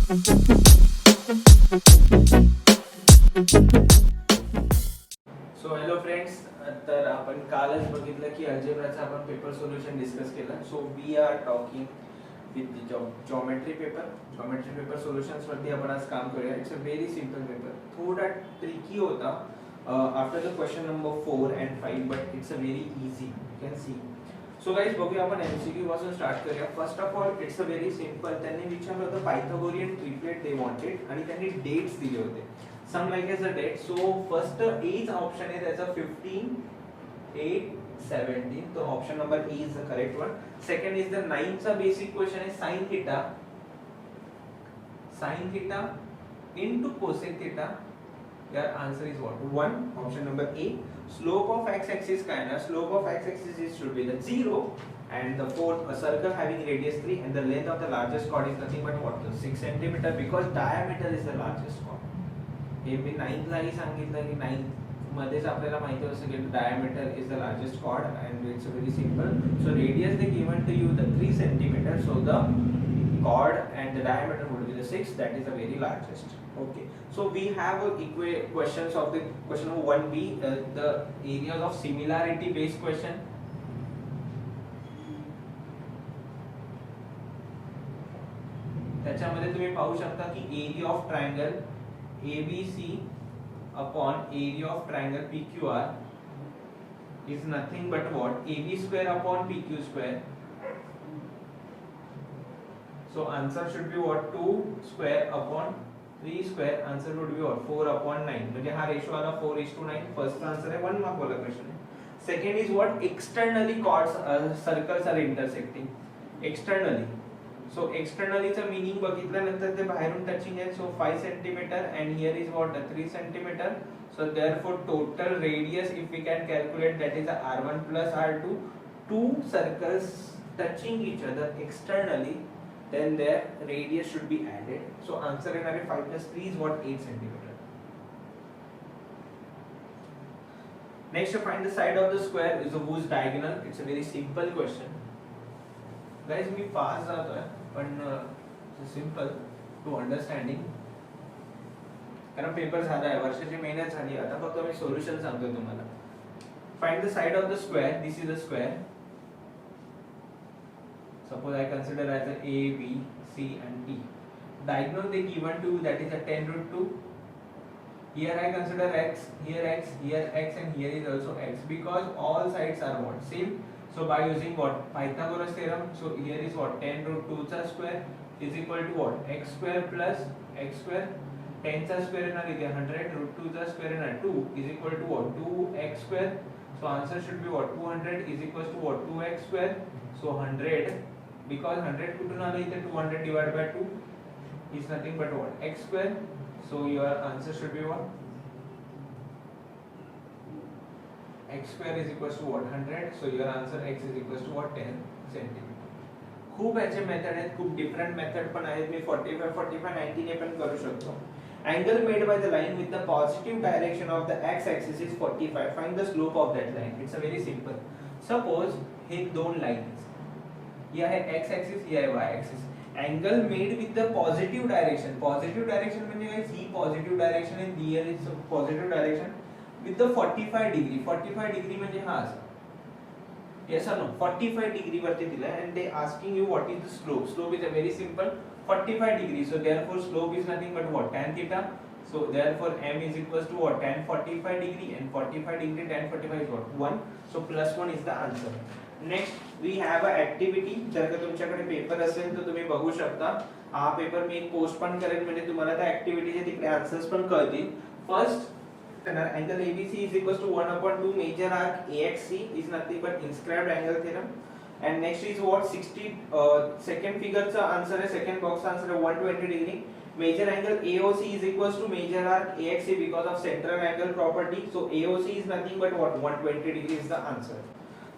So hello friends, तर आपण कालच बघितलं की अल्जेब्राचा आपण पेपर सोल्युशन डिस्कस केलं. So we are talking with geometry paper solutions वरती आपण आज काम करूया. It's a very simple paper. थोडा ट्रिकी होता after the question number 4 and 5, but it's a very easy, you can see. So guys, बघूया आपण एमसीक्यू पासून स्टार्ट करूया. First of all it's a very simple. त्यांनी विचारलं होतं पायथागोरियन ट्रिपलेट दे वॉन्टेड आणि त्यांनी डेट्स दिले होते. Some like as a date. So first as option आहे त्याचा 15, 8, 17. तो option number A is the correct one. Second is the 9 चा बेसिक क्वेश्चन आहे sin theta into cosec theta. Your answer is what? 1. Option number A. Slope of x-axis काय ना? Slope of x-axis is should be the 0, and the fourth, a circle having radius 3 and the length of the largest chord is nothing but what? 6 centimeter, because diameter is the largest chord. Hey me 9th लाही सांगितलं की 9th मध्येच आपल्याला माहिती असतं की diameter is the largest chord and it's very simple. So radius they given to you the 3 centimeter, so the chord and the diameter would be the 6, that is the very largest. Okay, so we have questions of the question number 1b, the areas of similarity based question. त्याच्यामध्ये तुम्ही पाहू शकता की area of triangle ABC upon area of triangle PQR is nothing but what? AB square upon PQ square. So answer should be what? 2 square upon 3 square. Answer would be what? 4 upon 9. म्हणजे हा ratio आला 4:9. First answer आहे 1 mark वाला question आहे. Second is what? Externally chords circles are intersecting externally. So एक्सटर्नलीचं meaning बघितल्यानंतर ते बाहेरून टचिंग आहे. So 5 centimetre and here is what? 3 centimetre. So therefore total radius if we can calculate, that is r1 plus r2. Two circles touching each other externally, then their radius should be added. So answer in 5 plus 3 is what? 8 centimeter. Next, to find the side of the square is whose diagonal. It's a very simple question. Guys, me fast जातोय पण simple to understanding, कारण paper झाला आहे, वर्षाची मेहनत झाली. आता फक्त मी सोल्युशन सांगतो तुम्हाला. Find the side of the square. This is a square. Suppose I consider as a A, B, C and D. Diagonal they given to, that is a 10√2. Here I consider x, here x, here x and here is also x, because all sides are what? Same. So by using what? Pythagoras theorem. So here is what? 10√2 square is equal to what? X square plus x square. 10 square येणार इथे 100, √2 square येणार 2 is equal to what? 2x square. So answer should be what? 200 is equals to what? 2x square. So 100, because 100 कुठून आलं इथे? 200 divided by 2 is nothing but what? X square. So your answer should be what? X square is equals to what? 100. So your answer x is equals to what? 10 centimeter. खूप याचे method आहेत, खूप different method पण आहेत. मी 45, 45, 90 ने पण करू शकतो. Angle made by the line with the positive direction of the x-axis is 45. Find the slope of that line. It's a very simple. Suppose हे दोन लाइन्स, ये आहे x-axis, ये आहे y-axis. Angle made with the positive direction. Positive direction म्हणजे काय? ही positive direction and here is positive direction with the 45 degree. 45 degree म्हणजे हा असा. Yes or no? 45 degree वरती दिला and they asking you what is the slope. Slope is a very simple 45 degree. So therefore slope is nothing but what? Tan theta. So therefore m is equals to what? Tan 45 degree, and 45 degree tan 45 is what? 1. So plus 1 is the answer. Next we have a activity. जर का तुमच्याकडे paper असेल तर तुम्ही बघू शकता. हा paper मी एक पोस्ट पण करेन, म्हणजे तुम्हाला त्या ऍक्टिव्हिटीचे तिकडे आन्सर्स पण कळतील. First, angle ABC is equals to 1/2 major arc AXC is nothing but inscribed angle theorem. And next is what? 60 second figure चा आन्सर आहे, सेकंड बॉक्स आन्सर आहे 120 degree. Major angle AOC is equals to major arc AXC because of central angle property. So AOC is nothing but what? 120 degree is the answer.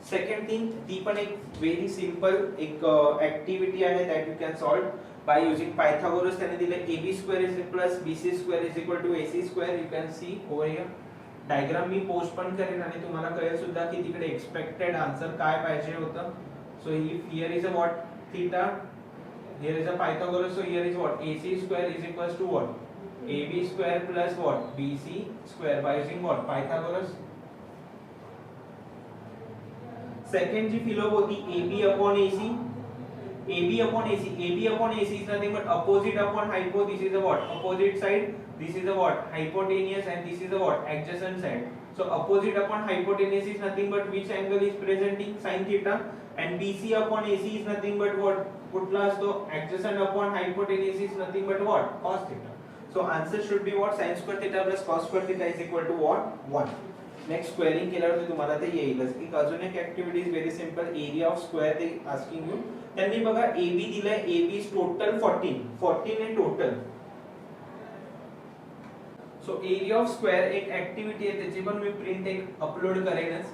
Second thing, ती पण एक very simple एक activity आहे that you can solve by using Pythagoras. त्यांनी दिले AB square is plus BC square is equal to AC square. You can see over here. Diagram me post पण करेन आणि तुम्हाला कळेल सुद्धा की तिकडे एक्सपेक्टेड आन्सर काय पाहिजे होतं. So if here is a what? Theta, Here is a Pythagoras, so here is what? AC square is equals to what? AB square plus what? BC square by using what? Pythagoras. Second जी फिलॉप होती AB upon AC. AB upon AC. AB upon AC is nothing but opposite upon hypo. This is the what? Opposite side. This is the what? Hypotenuse, and this is the what? Adjacent side. So opposite upon hypotenuse is nothing but which angle is presenting? Sin theta. And BC upon AC is nothing but what? Kutla asतो adjacent upon hypotenuse is nothing but what? Cos theta. So answer should be what? Sin square theta plus cos square theta is equal to what? 1. Next squaring केल्यावर तुम्हाला ते येईलच. एक अजून एक activity is very simple. Area of square ते asking you. त्यांनी बघा AB दिलाय. AB इज टोटल 14 आहे total. So area of square एक ऍक्टिव्हिटी आहे, त्याची पण मी प्रिंट एक अपलोड करेनच.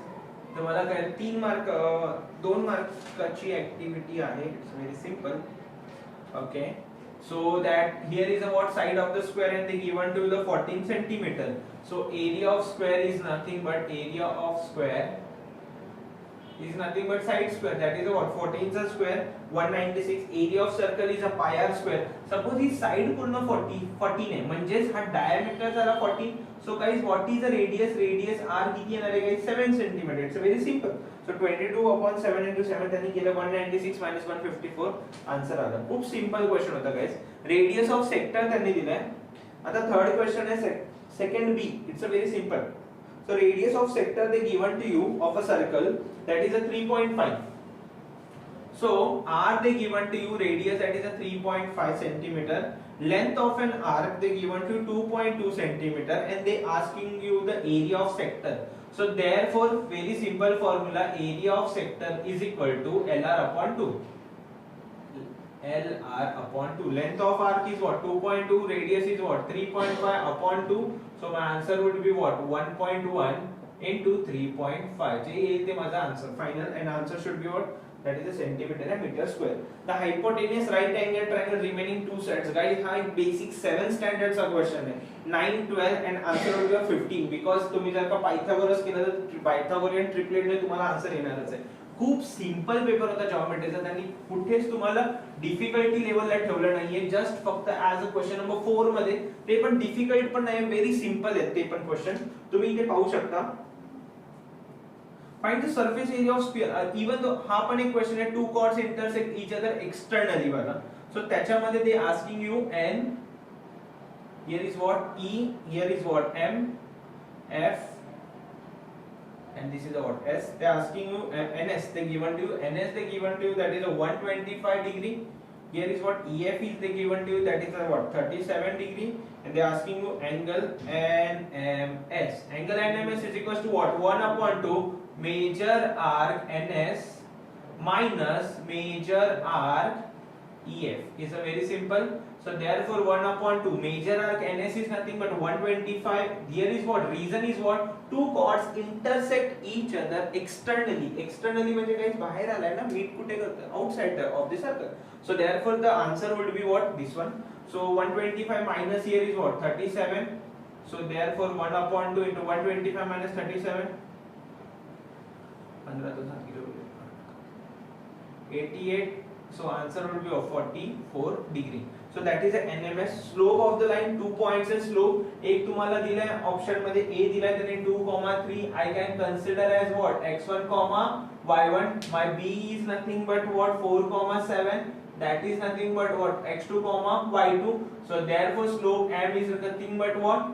तुम्हाला काय 3 मार्क 2 मार्काची ऍक्टिव्हिटी आहे. It's very simple. Okay, so that here is a what side of the square and they given to the 14 centimeter. So area of square is nothing but area of square is nothing but side square, that is a what 14 is a square 196. area of circle is a pi r square. Suppose he side पूर्ण 14 आहे म्हणजेच हा diameter झाला 14. So guys what is the radius? Radius r किती येणार आहे guys? 7 cm. It's very simple. So 22 upon 7 into 7 त्यांनी केलं 196 minus 154. आन्सर आला. खूप सिंपल क्वेश्चन होता guys. रेडियस ऑफ सेक्टर त्यांनी दिलाय. आता थर्ड क्वेश्चन आहे second B. It's a very simple. So radius of sector they given to you of a circle that is a 3.5. So r they given to you radius that is a 3.5 centimeter. Length of an arc they given to 2.2 centimeter and they asking you the area of sector. So therefore very simple formula, area of sector is equal to LR upon 2. LR upon 2. Length of arc is what? 2.2. Radius is what? 3.5 upon 2. So my answer would be what? 1.1 into 3.5. जे येईल ते माझा answer final. and answer should be what? That is a centimeter and meter square. The hypotenuse right angle triangle remaining two sides. Guys हा एक basic 7 standards चा question आहे. 9, 12 and answer would be 15 because तुम्ही जर का Pythagoras केलं तर Pythagorean triplet ने तुम्हाला आन्सर येणारच आहे. खूप सिंपल पेपर होता जॉमेट्रीचा. त्यांनी कुठेच तुम्हाला डिफिकल्टी लेवलला ठेवलं नाहीये. जस्ट फक्त ऍज अ क्वेश्चन नंबर 4 मध्ये ते पण डिफिकल्ट पण नाही, व्हेरी सिंपल आहेत ते पण क्वेश्चन. तुम्ही इथे पाहू शकता. Find the surface area of sphere. Even though हा पण एक क्वेश्चन आहे. Two chords intersect each other externally बघा. सो त्याच्यामध्ये ते asking you N, here is what E, here is what M, F and this is a what S. They are asking you NS. They given to you NS. They given to you that is a 125 degree. Here is what EF is they given to you that is a what 37 degree. And they are asking you angle NMS. Angle NMS is equals to what? 1 upon 2 major arc NS minus major arc EF is a very simple. So therefore 1 upon 2 major arc NS is nothing but 125. Here is what reason is what two chords intersect each other externally. Externally म्हणजे काही बाहेर आलाय ना, meet कुठे करतं? Outside of the circle. So therefore the answer would be what? This one. So 125 minus here is what? 37. So therefore 1 upon 2 into 125 minus 37. 15 तो 7 kilo 88. So answer would be of 44 degree. So that is the NMS. Slope of the line 2 points and slope. एक तुम्हाला दिलाय option मध्ये A दिलाय त्याने 2,3. I can consider as what? x1, y1. My B is nothing but what? 4,7. That is nothing but what? x2, y2. So therefore slope M is nothing but what?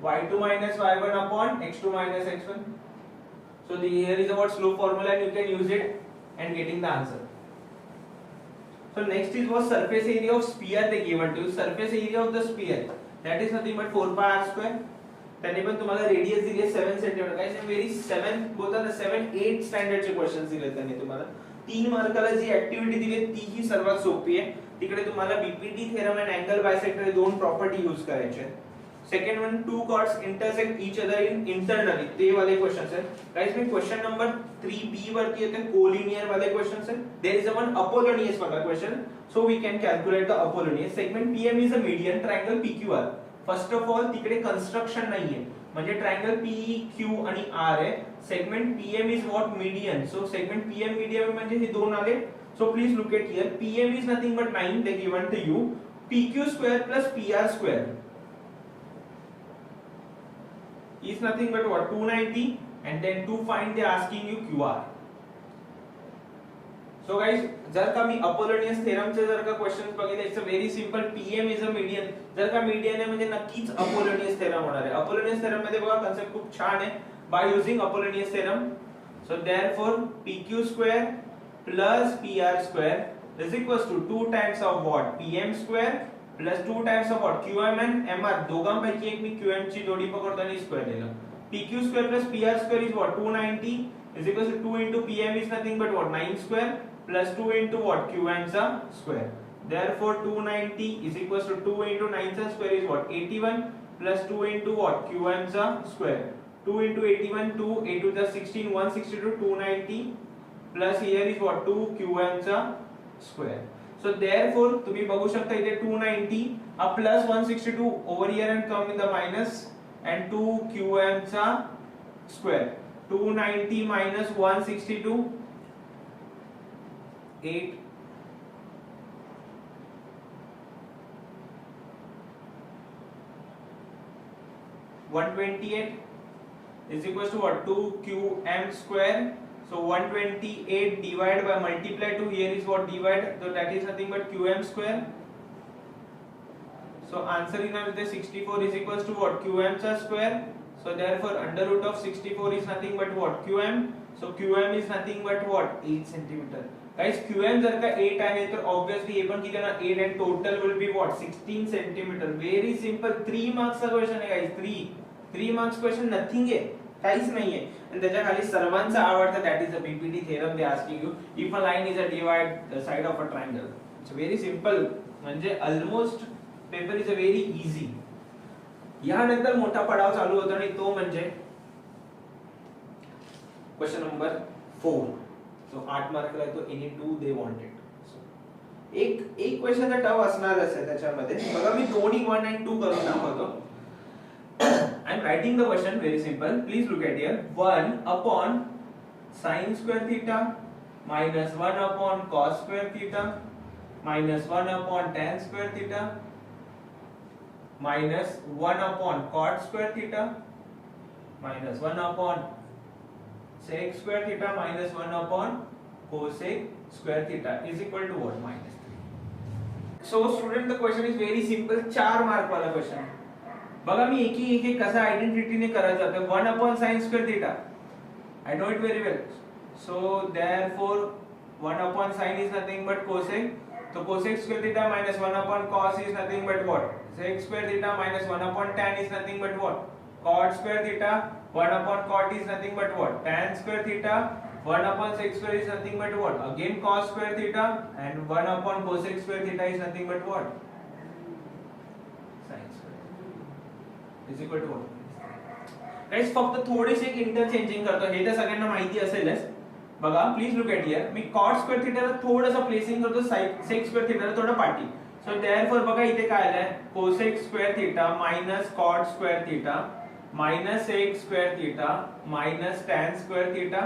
y2 minus y1 upon x2 minus x1. So here is what slope formula and you can use it and getting the answer. So next is what surface area of sphere they given to you. Surface area of the sphere that is nothing but 4 pi r square. त्यांनी पण तुम्हाला radius दिली आहे 7 centimetre. Guys very 7 बोलतात ना 7, 8 स्टँडर्डचे questions दिले त्यांनी तुम्हाला. 3 मार्काला जी ऍक्टिव्हिटी दिली आहे ती ही सर्वात सोपी आहे. तिकडे तुम्हाला बीपीटी थेरम आणि अँगल बायसेक्टर दोन प्रॉपर्टी यूज करायचे आहेत. Second one two chords intersect each other in internally ते वाले क्वेश्चंस आहेत. गाइस मी क्वेश्चन नंबर 3b वरती येते कोलिनियर वाले क्वेश्चंस आहेत. देयर इज वन अपोलोनियस वाला question. So we can calculate the Apollonius. Segment PM is a median triangle PQR. First of all तिकडे construction नाहीये म्हणजे ट्रायंगल PQ आणि R आहे. Segment PM is what median. So segment PM median म्हणजे हे दोन आले So please look at here. PM is nothing but 9, they given to you. PQ square plus PR square is nothing but what? 290, and then to find they asking you QR. So guys, जर का मी Apollonius थेरमचे जर का questions बघितले, it's a very simple. PM is a median. जर का median आहे म्हणजे नक्कीच अपोलोनियस थेरम होणार आहे. अपोलोनियस थेरम मध्ये बघा कन्सेप्ट खूप छान आहे. By using Apollonius theorem, so therefore PQ square plus PR square is equals to 2 times of what? PM square plus 2 times of what? QM and MR. दोघांपैकी एक मी QM ची जोडी पकडतो आणि स्क्वेअर लिहिलं. PQ square plus PR square is what? 290 is equals to 2 into PM is nothing but what? 9 square plus 2 into what? QM चा square. Therefore 290 is equals to 2 into 9 चा square is what? 81 plus 2 into what? QM चा square. 2 into 81, 2, 8 to the 16, 162, 290 plus here is what? 2 QM चा square. So therefore तुम्ही बघू शकता इथे 290 up plus 162 over here and come in the minus and 2 QM चा square. 290 minus 162, 8. 128 is equals to what? 2 QM square. So 128 divided by multiply to here is what? Divide. So that is nothing but QM square. So answer in our 64 is equals to what? QM square. So therefore under root of 64 is nothing but what? QM. So QM is nothing but what? 8 centimeter. Guys, QM जर का 8 आहे तर obviously ये पण किती ना 8 and total will be what? 16 centimeter. Very simple. 3 marks का question आहे guys. 3 marks question nothing आहे. काहीच नाहीये. आणि त्याच्या खाली सर्वांचा आवडता that is the BPT theorem they asking you. If a line is a divide the side of a triangle. It's very simple. म्हणजे almost paper is a very easy. यानंतर मोठा पडाव चालू होतो आणि तो म्हणजे क्वेश्चन नंबर 4. सो 8 मार्कला येतो. Any 2 they wanted. एक क्वेश्चन तर टफ असणारच आहे त्याच्यामध्ये. बघा मी दोन्ही 1 and 2 करून दाखवतो. I am writing the question very simple. Please look at here. 1 upon sin square theta minus 1 upon cos square theta minus 1 upon tan square theta minus 1 upon cot square theta minus 1 upon sec square theta minus 1 upon cosec square theta is equal to what? Minus 3. So student, the question is very simple. 4 mark वाला question. बघा मी एक कसा आयडेंटिटीने करायचं होतं. 1 upon sin square theta I know it very well. So therefore 1 upon sin is nothing but cosec. So cosec square theta minus 1 upon cos is nothing but what? Sec square theta minus 1 upon tan is nothing but what? Cot square theta. 1 upon cot is nothing but what? Tan square theta. 1 upon sec square is nothing but what? Again cos square theta. And 1 upon cosec square theta is nothing but what? Sin square is equal to what? Guys, फक्त थोडेसे interchanging करतो. हे तर सगळ्यांना माहिती असेलच. बघा please look at here. Me cot square theta ला थोडंसं placing करतो. sec square theta ला थोडं पाठी. So therefore बघा इथे काय आलंय? cosec square theta minus cot square theta minus sec square theta minus tan square theta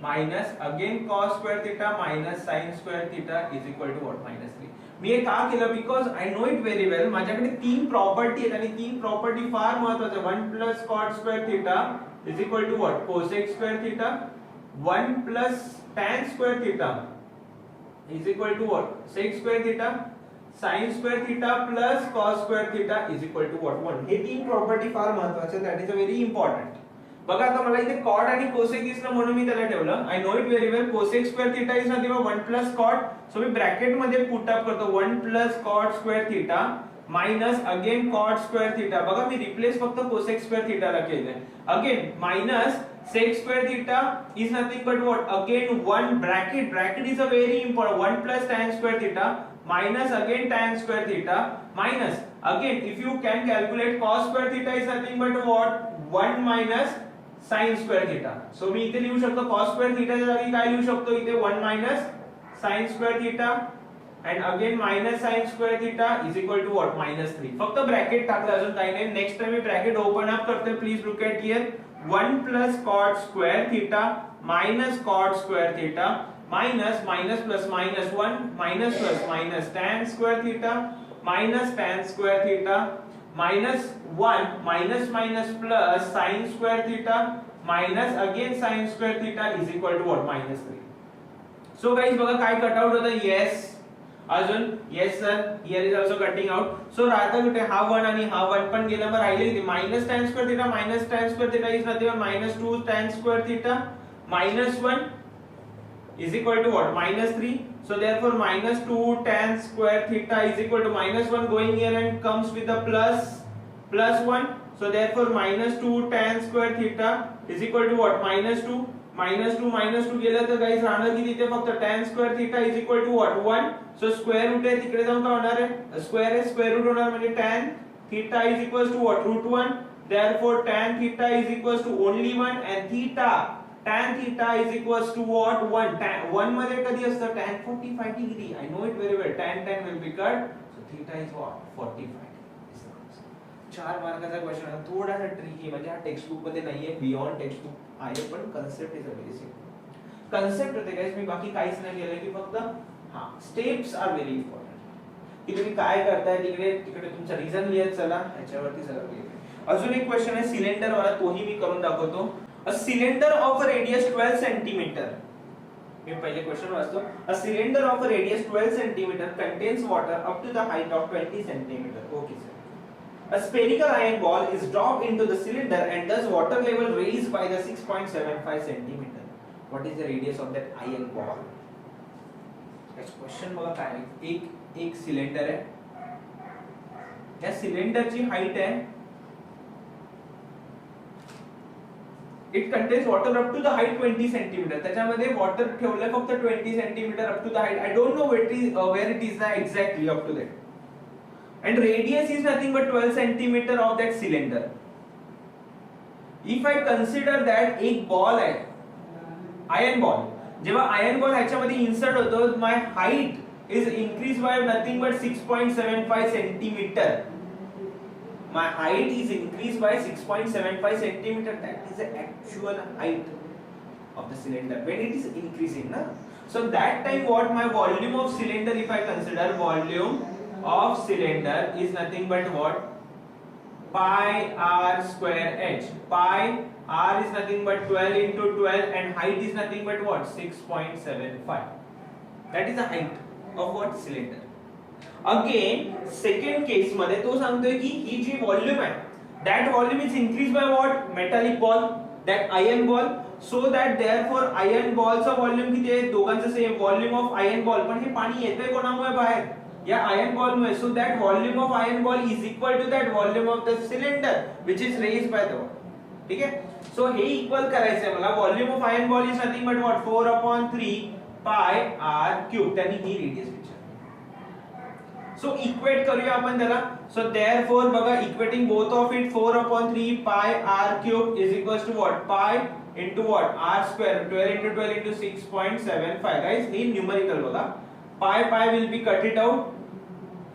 minus again cos square theta minus sin square theta is equal to what? Minus 3. मी हे का केलं? Because I know it very well. माझ्याकडे 3 property आहेत आणि 3 property फार महत्त्वाच्या. 1 plus cot square theta is equal to what? cosec square theta. 1 plus tan square theta is equal to what? sec square theta. sin square theta plus cos square theta is equal to what? 1. हे 3 property फार महत्त्वाच्या. That is a very important. बघा आता मला इथे cot आणि cosec दिसलं म्हणून मी त्याला ठेवलं. I know it very well. cosec square theta is nothing but 1 plus cot. So me bracket मध्ये पुट अप करतो 1 plus cot square theta minus again cot square theta. बघा मी रिप्लेस फक्त cosec square theta ला केलंय. Again minus sec square theta is nothing but what? Again 1 bracket is a very important. 1 plus tan square theta minus again tan square theta minus again if you can calculate cos square theta is nothing but what? 1 minus sin square theta. So मी इथे लिहू शकतो cos square theta च्या जागी काय लिहू शकतो? इथे 1 minus sin square theta and again minus sin square theta is equal to what? Minus 3. फक्त ब्रॅकेट टाकलं, अजून काही नाही. नेक्स्ट टाइम मी ब्रॅकेट ओपन अप करते. Please look at here. 1 plus cot square theta minus cot square theta minus minus plus minus 1 minus plus minus tan square theta minus tan square theta minus 1 minus minus plus sin square theta minus again sin square theta is equal to what? minus 3. So guys बघा काय cut out होतं? yes. अजून yes sir, here is also cutting out. So राहता कुठे हा 1 आणि हा 1 पण गेला, मग राहिले किती? minus tan square theta minus tan square theta is nothing but minus 2 tan square theta minus 1 is equal to what? minus 3. So therefore minus 2 tan square theta is equal to minus 1 going here and comes with a plus 1. So therefore minus 2 tan square theta is equal to what? minus 2. minus 2 गेलं तर guys राहणार किती? इथे फक्त tan square theta is equal to what? 1. So square root आहे तिकडे जाऊन काय होणार आहे? स्क्वेअर आहे, स्क्वेअर रूट होणार म्हणजे tan theta is equals to what? √1. Therefore tan theta is equals to only 1 and tan theta is equals to what? 1. tan 1 मध्ये कधी असतं? tan 45 degree. I know it very well. tan will be cut. So theta is what? 45. 4 मार्काचा question आहे, थोडासा tricky, म्हणजे हा text book मध्ये नाहीये, beyond text book आहे, पण concept is very simple. Concept होते गाइस, मी बाकी काहीच नाही केलं की फक्त हा स्टेप्स आर व्हेरी इम्पॉर्टंट की तुम्ही काय करताय तिकडे तुमचा रिझन लिहत चला, याच्यावरती सगळं लिहिलं. अजून एक क्वेश्चन आहे सिलेंडर वाला, तोही मी करून दाखवतो. A cylinder of a radius 12 centimetre. मी पहिले क्वेश्चन वाचतो. A cylinder of a radius 12 centimetre contains water up to the height of 20 centimetre. Okay sir. A spherical iron ball is dropped into the cylinder and thus water level raised by the 6.75 centimeter. What is the radius of that iron ball? Next question बघा काय आहे. एक cylinder आहे, या सिलेंडरची height आहे, it contains water up to the height 20 centimetre. त्याच्यामध्ये water ठेवलंय फक्त 20 centimetre up to the height. I don't know where it is exactly up to that. And radius is nothing but 12 centimeter of that cylinder. If I consider that एक ball आहे, iron ball, जेव्हा iron ball ह्याच्यामध्ये insert होतो, my height is increased by nothing but 6.75 centimeter. My height is increased by 6.75 centimeter. That is the actual height of the cylinder when it is increasing, na? So that time what my volume of cylinder, if I consider volume of cylinder is nothing but what? Pi r square h. Pi r is nothing but 12 into 12 and height is nothing but what? 6.75. That is the height of what? Cylinder. Again second case मध्ये तो सांगतोय की ही जी volume आहे, that volume is increased by what? Metallic ball, that iron ball. So that therefore iron ball चा volume किती आहे? दोघांचं same volume of iron ball, पण हे पाणी येतंय कोणामुळे बाहेर? या आयर्न बॉल में. So that volume of iron ball is equal to that volume of the cylinder which is raised by the water. ठीक आहे. So हे इक्वल करायचं आहे मला. Volume of iron ball is nothing but what? 4/3 pi r cube. त्यांनी ही radius विचारली. So equate करूया आपण त्याला. So therefore बघा, equating both of it, 4/3 pi r cube is equals to what? Pi into what? R square. 12 into 12 into 6.75. Guys hey numerical बघा. pi will be cut it out.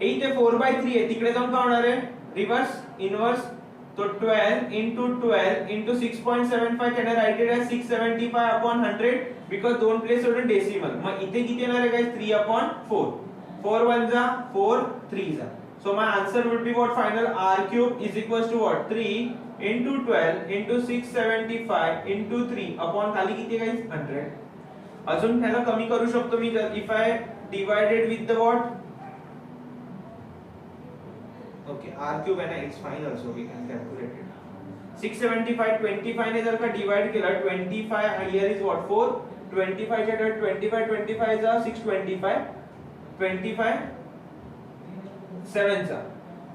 8 है 4/3 है, तिकडे जाऊन काय होणार आहे? Reverse inverse. तो 12 into 12 into 6.75 can I write it as 675/100 because दोन प्लेस सोडून डेसिमल. मग इथे किती येणार आहे गाइस? 3/4. 4 1 जा 4, 3 जा. So my answer would be what? Final r cube is equals to what? 3 into 12 into 675 into 3 upon खाली किती गाइस? 100. अजून ह्याला कमी करू शकतो मी. if I divided with the what? Okay, r cube and it's fine also, we can calculate it. 675 25 ने जर का डिवाइड केला, 25 here is what? 4. 25 च्या डॉट 25 जा 625. 25 7 जा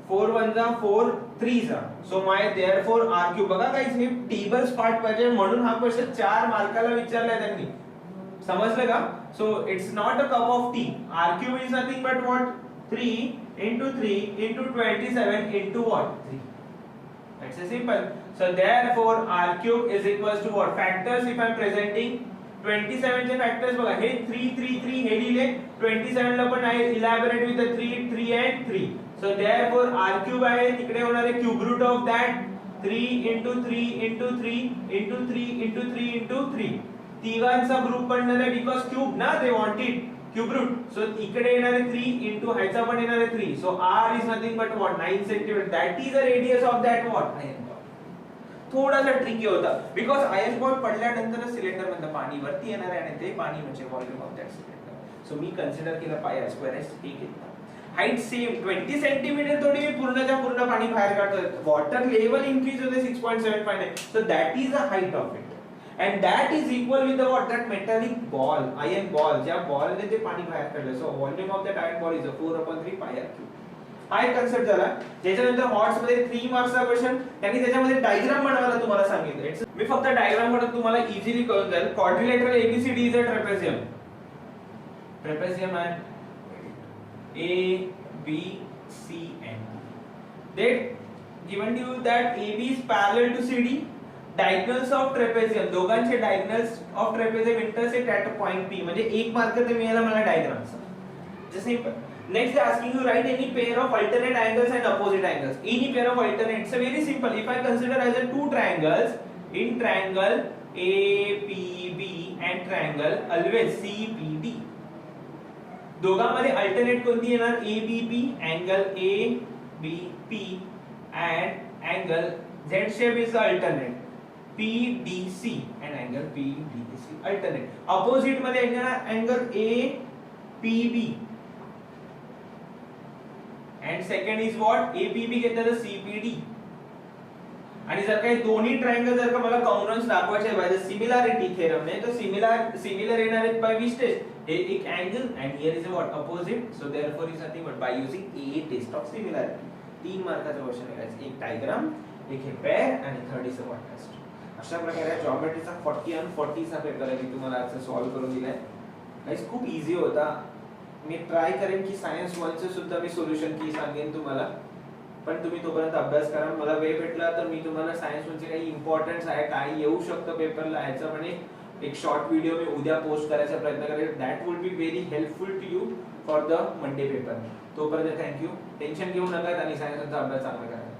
4 1 जा 4 3 जा. So my therefore r cube. बघा गाइस हे टेबल्स पार्ट पाहिजे म्हणून हा क्वेश्चन 4 मार्काला विचारलाय त्यांनी. समजलं का? So it's not a cup of tea. R cube is nothing but what? 3 into 3 into 27 into what? 3. That's a simple. So therefore R cube is equals to what? Factors if I'm presenting 27 चे factors बघा, हे 3 3 3 हे लिहिले, 27 ला पण आहे, elaborate with the 3 3 and 3. So therefore R cube आहे, तिकडे होणार आहे cube root of that 3 into 3 into 3 into 3 into 3 into 3. तिघांचा ग्रुप बनणार आहे बिकॉज क्यूब ना दे वांटेड क्यूब रूट. सो इकडे येणार आहे 3 into हायचा पण येणार आहे 3. सो r is nothing but what 9 centimetre. That is the radius of that what iron ball. थोडासा ट्रिकी होता बिकॉज आयर्न बॉल पडल्यानंतर सिलेंडर मधलं पाणी वरती येणार आहे आणि ते पाणी म्हणजे volume of that cylinder. So me consider केलं पाय r स्क्वेअर एस हे घेतला. हाईट सेम 20 सेंटीमीटर थोडी पूर्णच्या पूर्ण पाणी बाहेर काढतोय. वॉटर लेवल इन्क्रीज होते 6.75. So that is the height of it and that is equal with the what that metallic ball iron ball ज्या बॉल ने ते पाणी बाहेर काढलं. So volume of that iron ball is 4/3 pi r cube. हा एक concept झाला. त्याच्यानंतर हॉट्स मध्ये 3 मार्क्सचा क्वेश्चन त्यांनी त्याच्यामध्ये डायग्राम बनवायला तुम्हाला सांगितलं. मी फक्त डायग्राम बनवून तुम्हाला इझिली कळून जाईल. Quadrilateral ABCD is a trapezium. Trapezium आहे A B C N. That given to you that AB is parallel to CD. Diagonals of trapezium दोघांचे diagonals of trapezium intersect at a point P. म्हणजे एक mark ते मिळाला मला डायग्रामचा. जसे next asking you write any pair of alternate angles and opposite angles. Any pair of alternate. So very simple. If I consider as a two triangles in triangle APB and triangle always CPD. दोघांमध्ये alternate कोणती येणार? ABP angle ABP and angle Z shape is the alternate. PDC and angle PDC alternate. Opposite मध्ये येणार angle APB and second is what? APB घेतलं तर CPD. आणि जर काही दोन्ही ट्रायंगल जर का मला कॉन्ग्रुअन्स दाखवायचे आहे बाय द सिमिलॅरिटी थेरम ने तर सिमिलर येणार आहेत बाय विच टेस्ट? हे एक angle and here is what opposite. So therefore is nothing but by using a test of similarity. 3 मार्काचं क्वेश्चन आहे. एक डायग्राम, एक हे पेअर आणि third is a what test. अशा प्रकारे जॉमेट्रीचा 40 आणि 40 चा पेपर आहे मी तुम्हाला आज सॉल्व्ह करून दिलाय. गाइस खूप इझी होता. मी ट्राय करेन की सायन्स 1 चे सुद्धा मी सोल्युशन की सांगेन तुम्हाला. पण तुम्ही तोपर्यंत अभ्यास करा. मला वेळ भेटला तर मी तुम्हाला सायन्स 1 चे काही इम्पॉर्टन्स आहे काय येऊ शकतं पेपरला ह्याचा पण एक शॉर्ट व्हिडिओ मी उद्या पोस्ट करायचा प्रयत्न करेन. That would be very helpful to you for the Monday paper. तोपर्यंत थँक्यू. टेन्शन घेऊ नका आणि सायन्सचा अभ्यास चांगला करा.